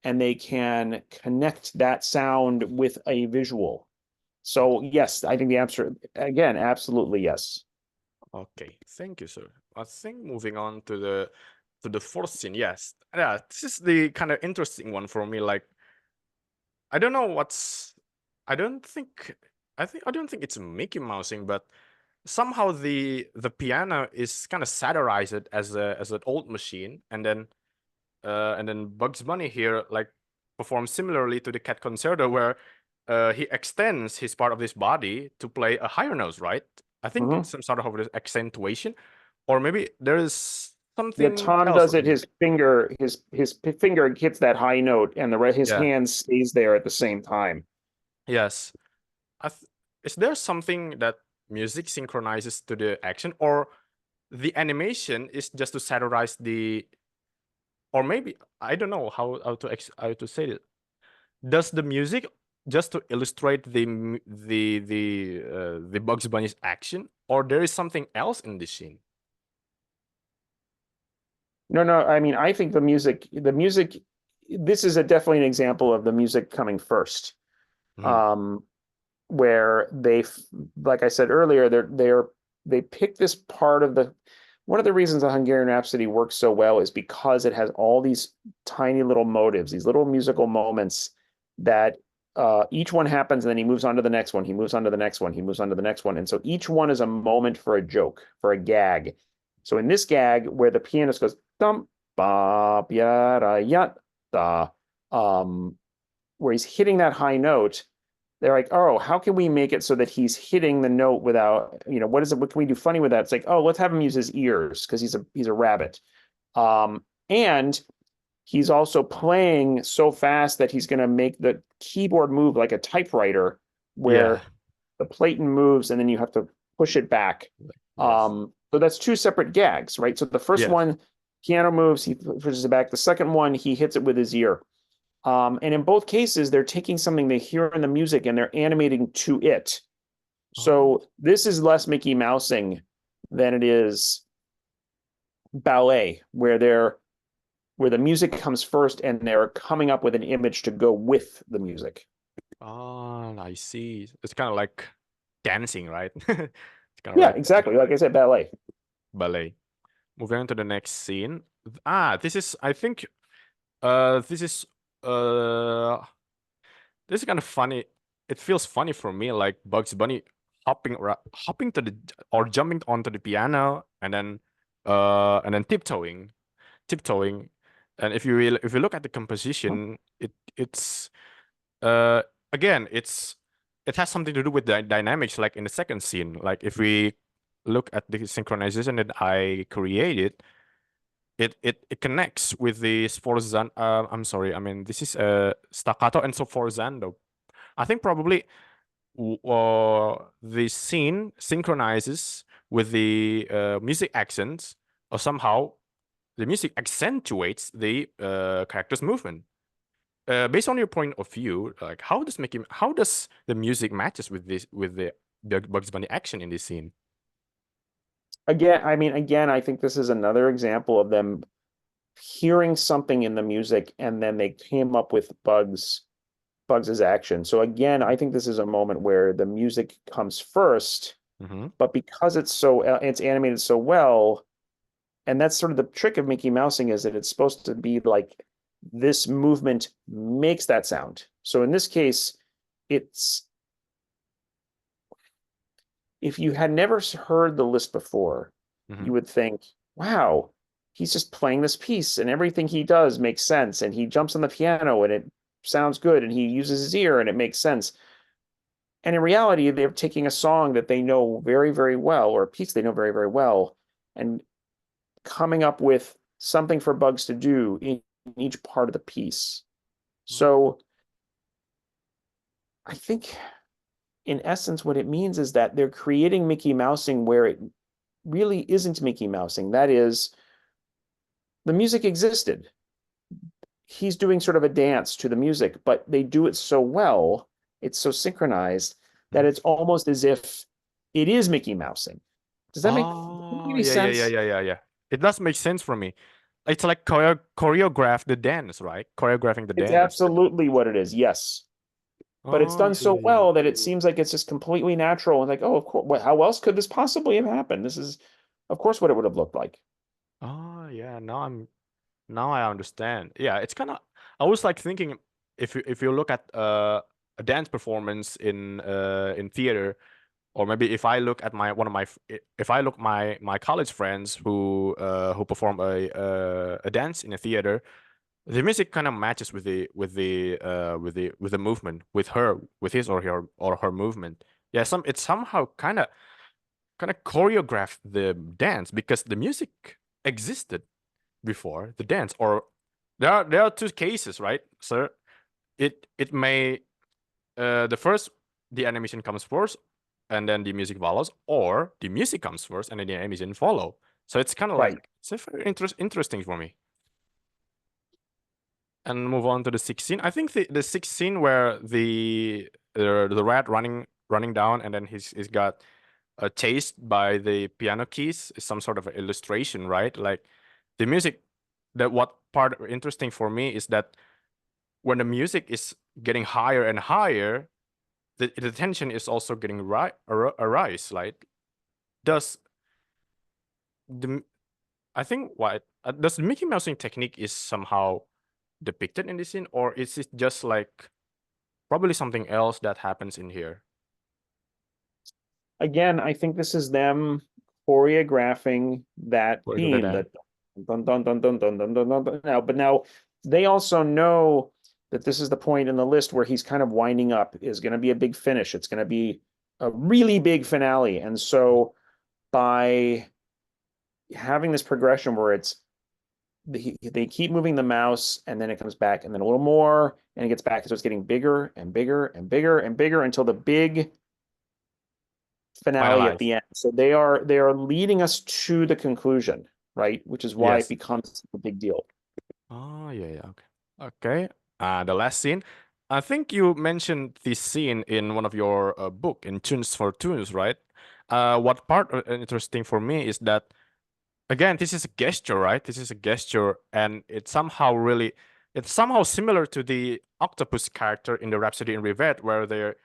[SPEAKER 1] and they can connect that sound with a visual. So yes, I think the answer again, absolutely yes.
[SPEAKER 2] Okay, thank you, sir. I think moving on to the fourth scene. Yes, yeah, this is the kind of interesting one for me. Like, I don't know what's. I don't think. I don't think it's Mickey Mousing, but somehow the piano is kind of satirized as an old machine, and then Bugs Bunny here like performs similarly to the Cat Concerto, where he extends his part of his body to play a higher note, right? I think it's
[SPEAKER 1] Mhm.
[SPEAKER 2] some sort of accentuation, or maybe there is
[SPEAKER 1] Yeah,
[SPEAKER 2] something
[SPEAKER 1] Tom
[SPEAKER 2] else
[SPEAKER 1] does
[SPEAKER 2] of
[SPEAKER 1] it.
[SPEAKER 2] music.
[SPEAKER 1] His finger hits that high note, and his
[SPEAKER 2] Yeah.
[SPEAKER 1] hand stays there at the same time.
[SPEAKER 2] Yes. Is there something that music synchronizes to the action, or the animation is just to satirize or maybe I don't know how to say it. Does the music just to illustrate the Bugs Bunny's action, or there is something else in this scene?
[SPEAKER 1] No. I mean, I think the music. This is definitely an example of the music coming first.
[SPEAKER 2] Mhm.
[SPEAKER 1] Um, where like I said earlier, they pick this part of the. One of the reasons the Hungarian Rhapsody works so well is because it has all these tiny little motives, these little musical moments that each one happens, and then he moves on to the next one. He moves on to the next one. He moves on to the next one, and so each one is a moment for a joke, for a gag. So in this gag, where the pianist goes thump, ba ya ya da, where he's hitting that high note. They're like, oh, how can we make it so that he's hitting the note without, what is it? What can we do funny with that? It's like, oh, let's have him use his ears because he's a rabbit. And he's also playing so fast that he's going to make the keyboard move like a typewriter,
[SPEAKER 2] Yeah.
[SPEAKER 1] where the plate moves and then you have to push it back.
[SPEAKER 2] Yes.
[SPEAKER 1] So that's two separate gags, right? So the first
[SPEAKER 2] Yes.
[SPEAKER 1] one, piano moves, he pushes it back. The second one, he hits it with his ear. And in both cases, they're taking something they hear in the music and they're animating to it.
[SPEAKER 2] Oh.
[SPEAKER 1] So this is less Mickey Mousing than it is ballet, where the music comes first and they're coming up with an image to go with the music.
[SPEAKER 2] Oh, I see. It's kind of like dancing, right? It's kind of
[SPEAKER 1] Yeah,
[SPEAKER 2] like
[SPEAKER 1] exactly. Like I said, ballet.
[SPEAKER 2] ballet. Moving on to the next scene. This is, I think, this is, uh, this is kind of funny. It feels funny for me, like Bugs Bunny hopping to the or jumping onto the piano and then tiptoeing. And if you look at the composition, it's uh again it has something to do with the dynamics, like in the second scene. Like if we look at the synchronization that I created, it connects with the sforzando. I'm sorry, I mean this is staccato and sforzando. I think probably the scene synchronizes with the music accents, or somehow the music accentuates the character's movement. Based on your point of view, like how does the music matches with the Bugs Bunny action in this scene?
[SPEAKER 1] Again, I think this is another example of them hearing something in the music and then they came up with Bugs's action. So again, I think this is a moment where the music comes first,
[SPEAKER 2] Mm-hmm.
[SPEAKER 1] but because it's animated so well, and that's sort of the trick of Mickey Mousing, is that it's supposed to be like this movement makes that sound. So in this case, it's if you had never heard the list before,
[SPEAKER 2] Mm-hmm.
[SPEAKER 1] you would think, wow, he's just playing this piece and everything he does makes sense. And he jumps on the piano and it sounds good. And he uses his ear and it makes sense. And in reality, they're taking a song that they know very, very well, or a piece they know very, very well, and coming up with something for Bugs to do in each part of the piece. So I think in essence, what it means is that they're creating Mickey Mousing where it really isn't Mickey Mousing. That is, the music existed. He's doing sort of a dance to the music, but they do it so well, it's so synchronized that
[SPEAKER 2] Mm-hmm.
[SPEAKER 1] it's almost as if it is Mickey Mousing. Does that make
[SPEAKER 2] Oh,
[SPEAKER 1] any sense?
[SPEAKER 2] yeah. It does make sense for me. It's like choreograph the dance, right? Choreographing the
[SPEAKER 1] It's
[SPEAKER 2] dance.
[SPEAKER 1] absolutely what it is, yes. But it's
[SPEAKER 2] Oh,
[SPEAKER 1] done so
[SPEAKER 2] yeah.
[SPEAKER 1] well that it seems like it's just completely natural and like, oh, of course, how else could this possibly have happened? This is, of course, what it would have looked like.
[SPEAKER 2] Oh, yeah. Now I understand. Yeah, it's kind of. I was like thinking, if you look at a dance performance in theater, or maybe if I look at my one of my if I look my college friends who perform a dance in a theater, the music kind of matches with the movement, with his or her movement. Yeah, it's somehow kind of choreographed the dance because the music existed before the dance. Or there are two cases, right, sir? It may the first the animation comes first and then the music follows, or the music comes first and then the animation follow. So it's kind of
[SPEAKER 1] Right.
[SPEAKER 2] like it's a very interesting for me. And move on to the 16. I think the 16 where the rat running down and then he's got chased by the piano keys is some sort of illustration, right? Like the music. That what part interesting for me is that when the music is getting higher and higher, the tension is also getting a rise. Like does the I think what does the Mickey Mousing technique is somehow depicted in this scene, or is it just like probably something else that happens in here?
[SPEAKER 1] Again, I think this is them choreographing that
[SPEAKER 2] Or is it
[SPEAKER 1] theme,
[SPEAKER 2] that?
[SPEAKER 1] dun, dun, dun, dun, dun, dun, dun, dun, dun. Now, but now they also know that this is the point in the list where he's kind of winding up, is going to be a big finish. It's going to be a really big finale. And so by having this progression where they keep moving the mouse and then it comes back and then a little more and it gets back. So it's getting bigger and bigger and bigger and bigger until the big finale at
[SPEAKER 2] Finalized.
[SPEAKER 1] the end. So they are leading us to the conclusion, right? Which is why it
[SPEAKER 2] Yes.
[SPEAKER 1] becomes a big deal.
[SPEAKER 2] Oh, yeah, yeah. Okay. Okay. The last scene. I think you mentioned this scene in one of your book in Tunes for Tunes, right? What part interesting for me is that again, this is a gesture, right? This is a gesture, and it's somehow similar to the octopus character in the Rhapsody in Rivet, where they're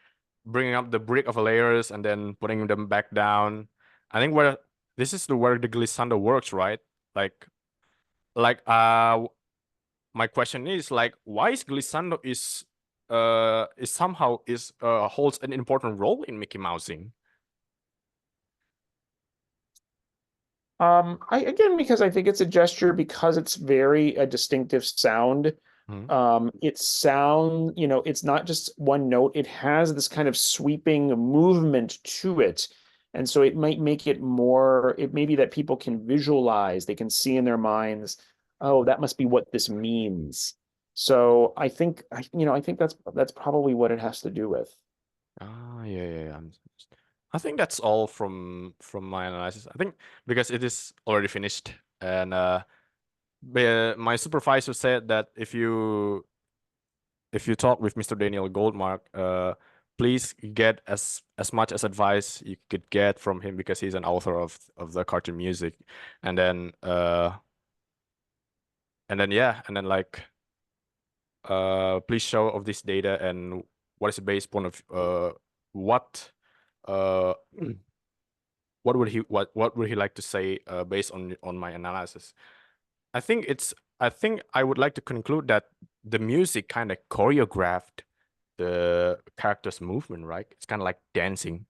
[SPEAKER 2] bringing up the brick of layers and then putting them back down. I think where this is where the glissando works, right? Like, like my question is like, why is glissando is somehow is holds an important role in Mickey Mousing?
[SPEAKER 1] Because I think it's a gesture because it's very a distinctive sound.
[SPEAKER 2] Hmm.
[SPEAKER 1] It's not just one note, it has this kind of sweeping movement to it. And so it might make it more, it may be that people can visualize, they can see in their minds, oh, that must be what this means. So I think that's probably what it has to do with.
[SPEAKER 2] Ah, yeah, yeah, yeah. I think that's all from my analysis. I think because it is already finished, and my supervisor said that if you talk with Mr. Daniel Goldmark, please get as much as advice you could get from him because he's an author of the cartoon music, and then yeah, and then like please show of this data and what is the base point of what uh what would he like to say based on my analysis. I think I would like to conclude that the music kind of choreographed the character's movement, right? It's kind of like dancing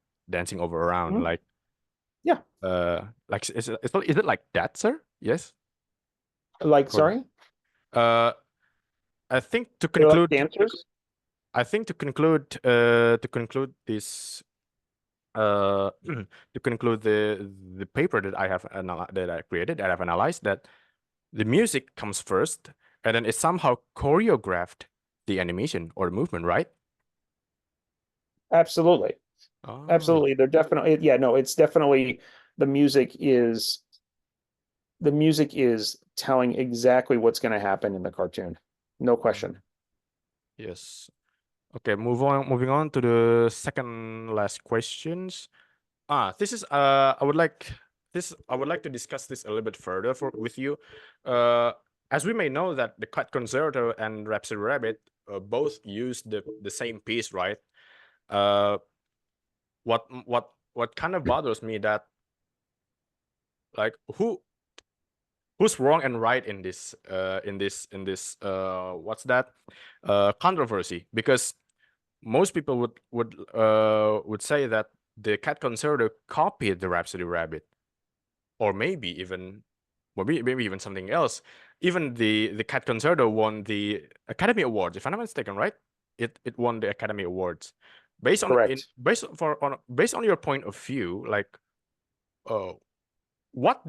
[SPEAKER 2] over around
[SPEAKER 1] Mhm. Yeah.
[SPEAKER 2] like is it like that, sir? Yes.
[SPEAKER 1] Like,
[SPEAKER 2] According-
[SPEAKER 1] sorry,
[SPEAKER 2] uh I think to
[SPEAKER 1] they're like
[SPEAKER 2] conclude
[SPEAKER 1] dancers.
[SPEAKER 2] to conclude this to conclude the paper that that I created, that I've analyzed, that the music comes first and then it somehow choreographed the animation or the movement, right?
[SPEAKER 1] Absolutely.
[SPEAKER 2] Oh,
[SPEAKER 1] Absolutely. They're definitely, yeah, no, it's definitely the music is the music is telling exactly what's going to happen in the cartoon. No question.
[SPEAKER 2] yes. Okay, moving on to the second last questions. This is I would like to discuss this a little bit further with you. Uh, as we may know that the Cat Concerto and Rhapsody Rabbit both use the same piece, right? Uh, what kind of bothers me that like who's wrong and right in this what's that controversy, because most people would say that the Cat Concerto copied the Rhapsody Rabbit, or maybe even something else. Even the Cat Concerto won the Academy Awards, if I'm not mistaken, right? It won the Academy Awards.
[SPEAKER 1] Correct.
[SPEAKER 2] Based on your point of view, like uh, what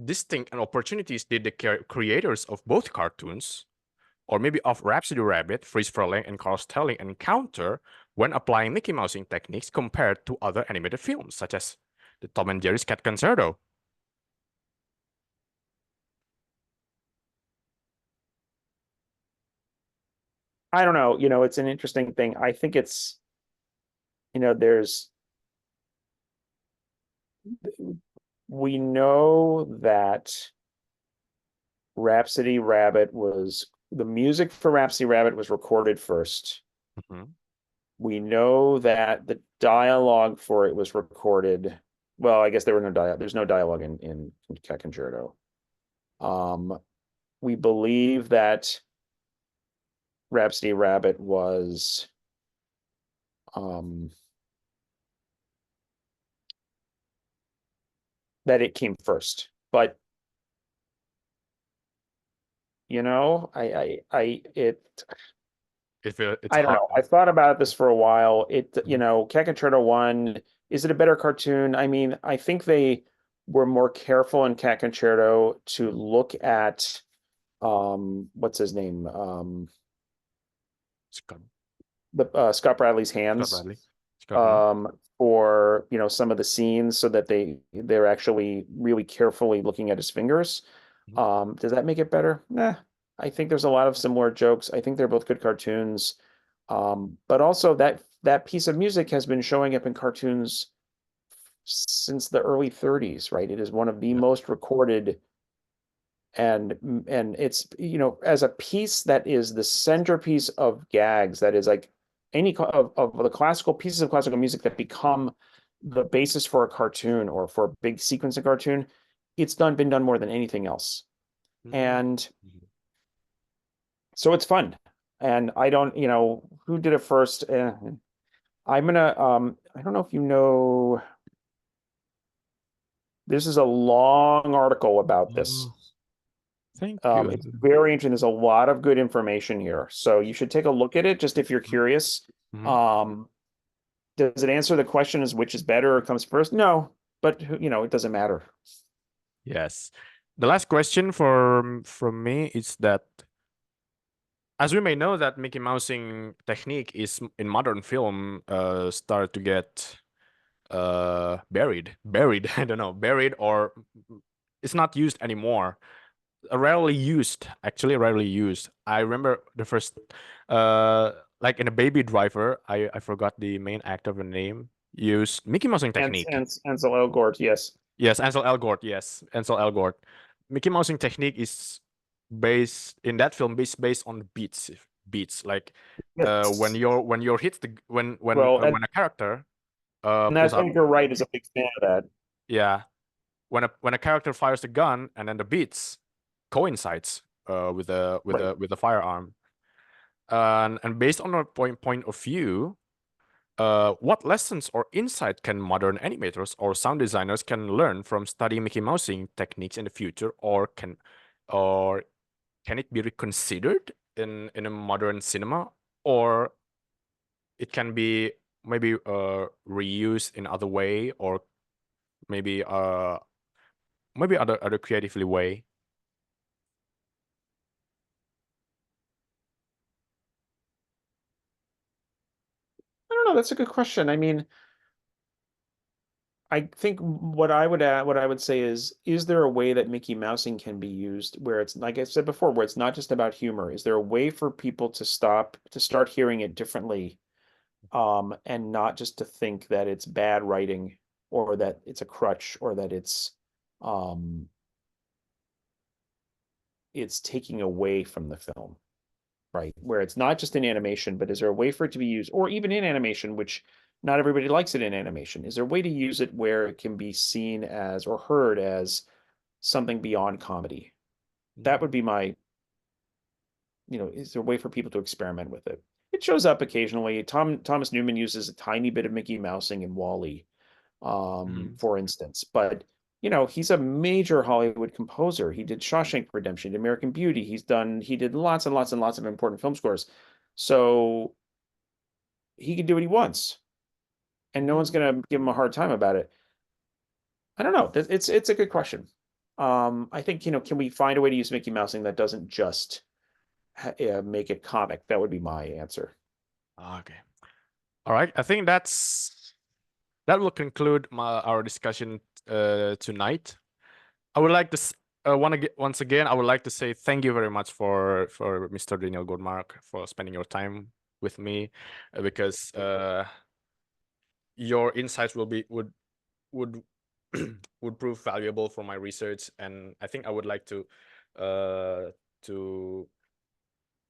[SPEAKER 2] distinct and opportunities did the creators of both cartoons, or maybe of Rhapsody Rabbit, Freeze Freleng, and Carl Stelling encounter when applying Mickey Mousing techniques compared to other animated films, such as the Tom and Jerry's Cat Concerto?
[SPEAKER 1] I don't know. It's an interesting thing. I think there's, we know that the music for Rhapsody Rabbit was recorded first.
[SPEAKER 2] Mhm.
[SPEAKER 1] We know that the dialogue for it was recorded. Well, I guess there's no dialogue in Cat Concerto. Um, we believe that Rhapsody Rabbit was um, that it came first. But You know,
[SPEAKER 2] It's
[SPEAKER 1] I don't
[SPEAKER 2] hard.
[SPEAKER 1] know. I thought about this for a while. You
[SPEAKER 2] Mhm.
[SPEAKER 1] know, Cat 1, is it a better cartoon? I mean, I think they were more careful in Cat to look at what's his name?
[SPEAKER 2] Scott,
[SPEAKER 1] The Scott Bradley's
[SPEAKER 2] Scott
[SPEAKER 1] hands
[SPEAKER 2] Bradley. Scott. Mhm.
[SPEAKER 1] for, you know, some of the scenes so that they're actually really carefully looking at his fingers.
[SPEAKER 2] Mhm.
[SPEAKER 1] Does that make it better? Nah. I think there's a lot of similar jokes. I think they're both good cartoons. But also that piece of music has been showing up in cartoons since the early 30s, right? It is one of the
[SPEAKER 2] Yeah.
[SPEAKER 1] most recorded, and it's, you know, as a piece that is the centerpiece of gags, that is like of the classical pieces of classical music that become the basis for a cartoon or for a big sequence in cartoon. It's been done more than anything else.
[SPEAKER 2] Mhm.
[SPEAKER 1] And
[SPEAKER 2] Mhm.
[SPEAKER 1] so it's fun. And I don't, you know, who did it first? I'm gonna I don't know if you know, this is a long article about this.
[SPEAKER 2] Oh, thank you.
[SPEAKER 1] It's very interesting. There's a lot of good information here. So you should take a look at it just if you're curious.
[SPEAKER 2] Mhm.
[SPEAKER 1] Um, does it answer the question as which is better or comes first? No, but you know, it doesn't matter.
[SPEAKER 2] Yes. The last question from me is that, as we may know, that Mickey Mousing technique is in modern film started to get buried. I don't know, buried, or it's not used anymore. Rarely used, actually rarely used. I remember the first uh like in a Baby Driver, I forgot the main actor name, used Mickey Mousing technique.
[SPEAKER 1] Ansel Elgort, yes.
[SPEAKER 2] Yes, Ansel Elgort. Yes, Ansel Elgort. Mickey Mousing technique is based in that film, based on beats. Like
[SPEAKER 1] Yes.
[SPEAKER 2] when you're hits the
[SPEAKER 1] Well,
[SPEAKER 2] when a character
[SPEAKER 1] and
[SPEAKER 2] pulls
[SPEAKER 1] that
[SPEAKER 2] out,
[SPEAKER 1] Edgar Wright is a big fan of that.
[SPEAKER 2] yeah, when a character fires the gun and then the beats coincides with
[SPEAKER 1] Right.
[SPEAKER 2] the firearm. And based on our point of view, what lessons or insight can modern animators or sound designers can learn from studying Mickey Mousing techniques in the future, or can it be reconsidered in a modern cinema, or it can be maybe reused in other way, or maybe other creatively way.
[SPEAKER 1] I don't know. That's a good question. I mean, I think what I would say is there a way that Mickey Mousing can be used where it's, like I said before, where it's not just about humor? Is there a way for people to start hearing it differently, and not just to think that it's bad writing or that it's a crutch or that um, it's taking away from the film, right? Where it's not just in animation, but is there a way for it to be used, or even in animation, which not everybody likes it in animation? Is there a way to use it where it can be seen as or heard as something beyond comedy? That would
[SPEAKER 2] Mhm.
[SPEAKER 1] be my, you know, is there a way for people to experiment with it? It shows up occasionally. Thomas Newman uses a tiny bit of Mickey Mousing in Wall-E,
[SPEAKER 2] Mhm.
[SPEAKER 1] for instance. But you know, he's a major Hollywood composer. He did Shawshank Redemption, American Beauty. He did lots and lots and lots of important film scores. So he can do what he wants, and no one's
[SPEAKER 2] Mhm.
[SPEAKER 1] gonna give him a hard time about it. I don't know. It's a good question. I think, you know, can we find a way to use Mickey Mousing that doesn't just make it comic? That would be my answer.
[SPEAKER 2] Okay. All right. I think that will conclude our discussion tonight. I would like to once again, I would like to say thank you very much for Mr. Daniel Goldmark for spending your time with me, because your insights would would prove valuable for my research, and I think I would like uh to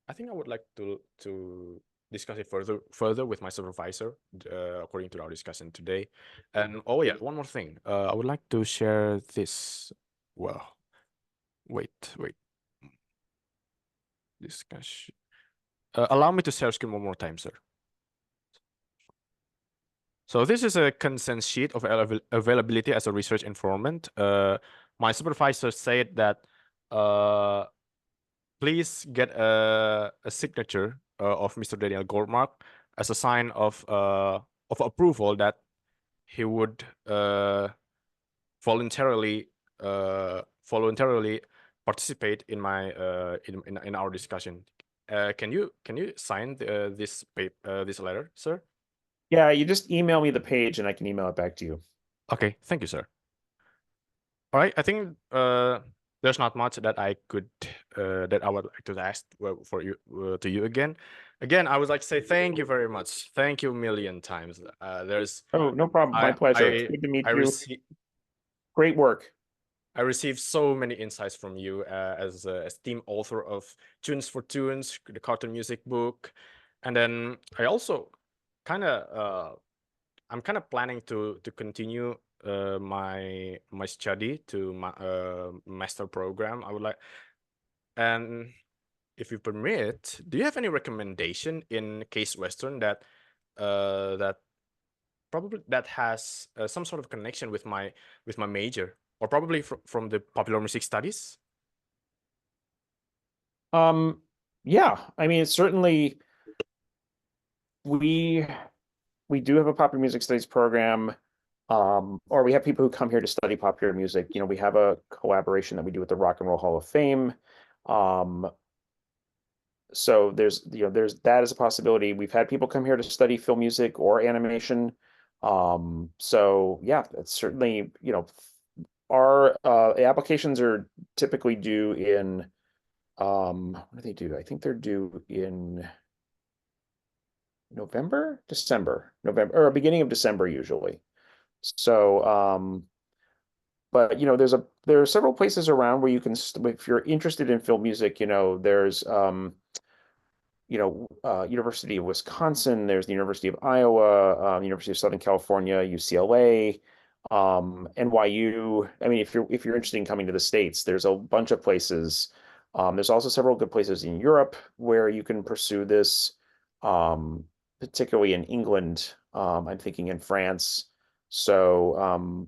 [SPEAKER 2] I think I would like to discuss it further with my supervisor, according to our discussion today. And oh yeah, one more thing. I would like to share this. Well, wait. Discussion. Allow me to share screen one more time, sir. So this is a consent sheet of availability as a research informant. My supervisor said that uh, please get a signature of Mr. Daniel Goldmark as a sign of approval that he would voluntarily voluntarily participate in my in our discussion. Can you sign this letter, sir?
[SPEAKER 1] Yeah, you just email me the page and I can email it back to you.
[SPEAKER 2] Okay, thank you, sir. All right, I think there's not much that I could that I would like to ask for you to you again. Again, I would like to say thank you very much. Thank you a million times. There's
[SPEAKER 1] Oh, no problem. My pleasure. It's good to meet
[SPEAKER 2] I
[SPEAKER 1] you.
[SPEAKER 2] receive
[SPEAKER 1] Great work.
[SPEAKER 2] I received so many insights from you as team author of Tunes for Tunes, the cartoon music book, and then I also kind of I'm kind of planning to continue my study to my master program. I would like, and if you permit, do you have any recommendation in case Western that that probably that has some sort of connection with my major, or probably from the popular music studies?
[SPEAKER 1] Yeah, I mean, it's certainly we we do have a popular music studies program, or we have people who come here to study popular music. You know, we have a collaboration that we do with the Rock and Roll Hall of Fame. Um, so there's that as a possibility. We've had people come here to study film music or animation. So yeah, it's certainly, our applications are typically due in what do they do? I think they're due in November, or beginning of December usually. So, but there are several places around where you can, if you're interested in film music, there's University of Wisconsin, there's the University of Iowa, University of Southern California, UCLA, NYU. I mean, if you're interested in coming to the States, there's a bunch of places. There's also several good places in Europe where you can pursue this, particularly in England. I'm thinking in France. So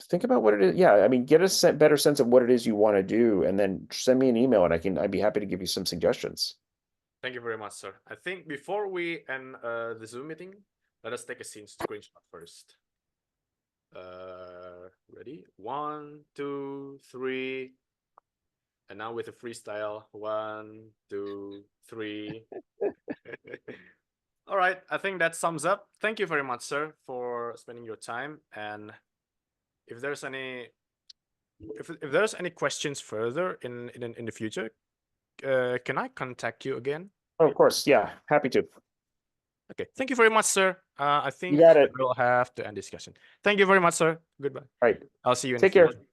[SPEAKER 1] think about what it is. Yeah, I mean, get a better sense of what it is you want to do, and then send me an email, and I'd be happy to give you some suggestions.
[SPEAKER 2] Thank you very much, sir. I think before we end the Zoom meeting, let us take a scene screenshot first. Ready? 1, 2, 3. And now with a freestyle. 1, 2, 3. All right, I think that sums up. Thank you very much, sir, for spending your time. And if there's any questions further in the future, can I contact you again?
[SPEAKER 1] Oh, of course, yeah, happy to.
[SPEAKER 2] Okay, thank you very much, sir. I think
[SPEAKER 1] You got it.
[SPEAKER 2] we'll have to end discussion. Thank you very much, sir. Goodbye.
[SPEAKER 1] All right,
[SPEAKER 2] I'll see you in the
[SPEAKER 1] take care.
[SPEAKER 2] future.